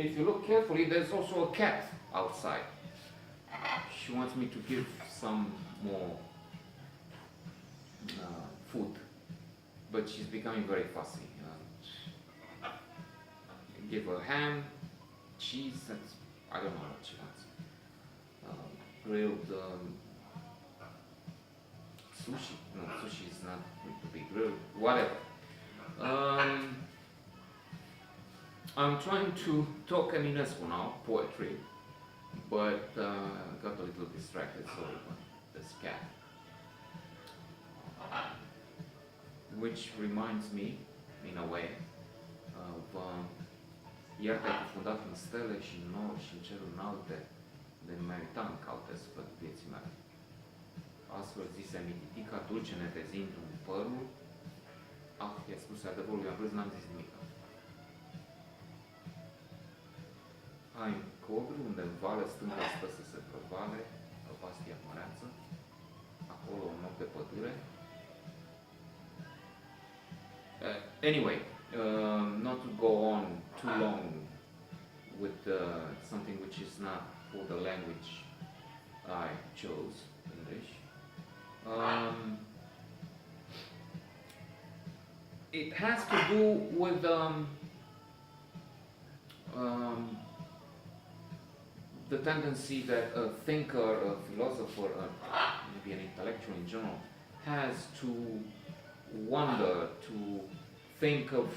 if you look carefully, there's also a cat outside. She wants me to give some more food, but she's becoming very fussy. Give her ham, cheese, that's, I don't know what she wants. Grilled sushi. No, sushi is not going to be grilled. Whatever. I'm trying to talk Eminescu now, poetry, but got a little distracted, sorry, by this cat. Which reminds me, in a way, of iar te-ai cufundat în stele și în nori și în ceruri înalte, de nu mai uitam în caute spre vieții mele. Astfel zise mititica, dulce netezind un părul. I-a spus adevărul, i-am râs, n-am zis nimic. Hai în codru, unde în vale stânga stă să se prăvale, vastia măreață, acolo un loc de pădure. Anyway, not to go on too long with something which is not for the language I chose, English. It has to do with the tendency that a thinker, a philosopher, maybe an intellectual in general, has to wonder, to think of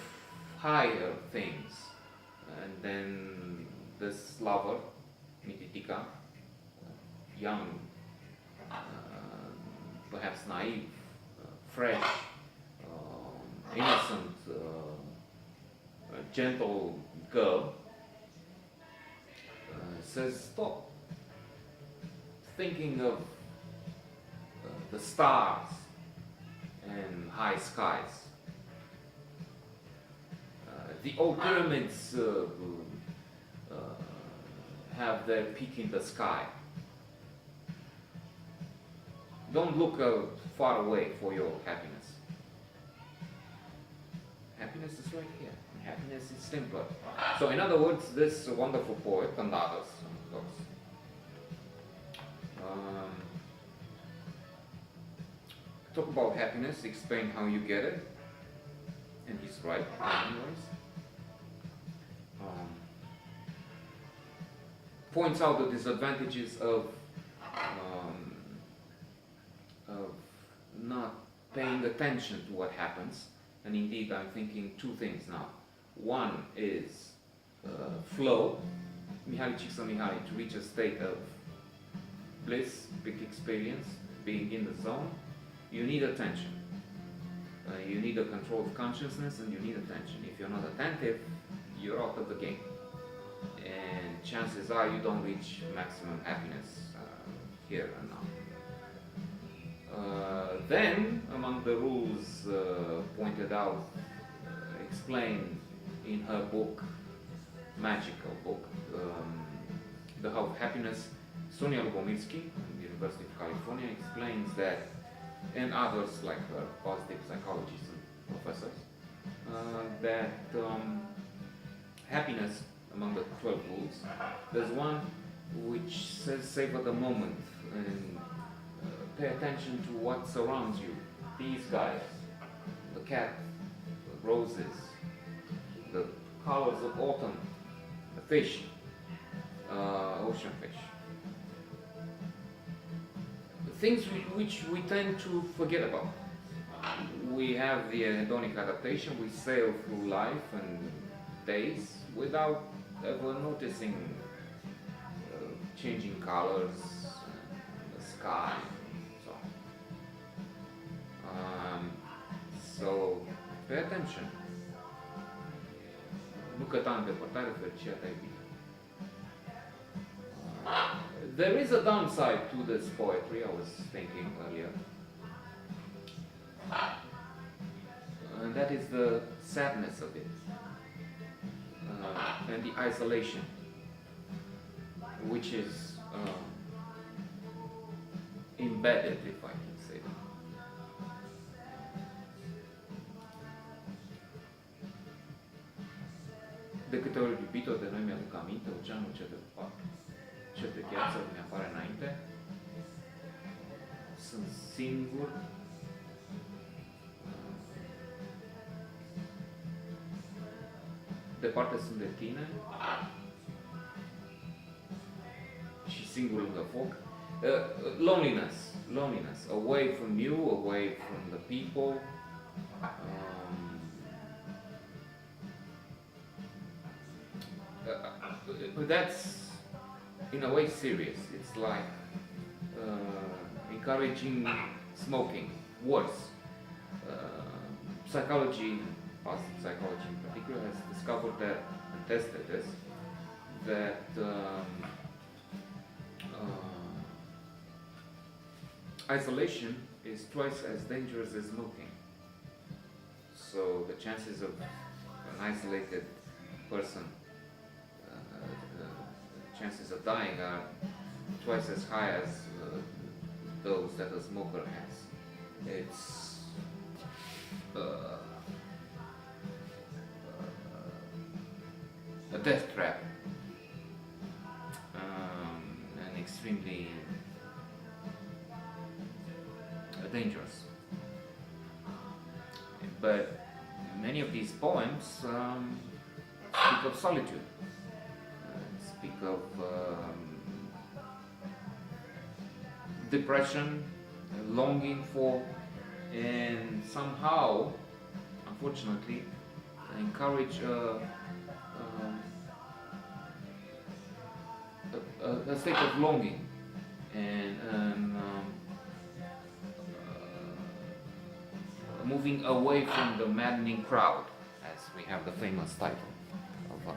higher things. And then this lover, Mititica, young, perhaps naive, fresh, innocent, gentle girl, says, stop thinking of the stars and high skies. The old pyramids have their peak in the sky. Don't look far away for your happiness. Happiness is right here. And happiness is simpler. So in other words, this wonderful poet, and others, of course, talk about happiness, explain how you get it, and he's right, anyways. Points out the disadvantages of not paying attention to what happens, and indeed I'm thinking two things now. One is flow, Mihai Eminescu, to reach a state of bliss, big experience, being in the zone, you need attention. You need a control of consciousness and you need attention. If you're not attentive, you're out of the game. And chances are you don't reach maximum happiness here and now. Then, among the rules pointed out, explained in her book, magical book, The How of Happiness, Sonia Lubomirsky, from the University of California, explains that, and others like her, positive psychologists and professors, that happiness, among the 12 rules, there's one which says savor the moment and pay attention to what surrounds you. These guys, the cat, the roses, the colors of autumn, the fish, ocean fish. Things which we tend to forget about. We have the hedonic adaptation, we sail through life and days without ever noticing changing colors, the sky, so on. So, pay attention. Nu căta în depărtare, fericirea ta e bine. There is a downside to this poetry, I was thinking earlier. And that is the sadness of it. And the isolation, which is embedded, if I can say that. De câte ori iubit-o de noi mi-aduc aminte, oceanul ce de gheață mi apare înainte. Sunt singur. Departe sunt de tine. Și singur lângă foc. Loneliness. Away from you, away from the people. But that's in a way serious. It's like encouraging smoking. Worse, psychology, positive psychology in particular, has discovered that and tested this, that isolation is twice as dangerous as smoking. So the chances of an isolated person, chances of dying are twice as high as those that a smoker has. It's a death trap, and extremely dangerous. But many of these poems speak of solitude, speak of depression, longing for, and somehow, unfortunately, encourage a state of longing and moving away from the maddening crowd, as we have the famous title of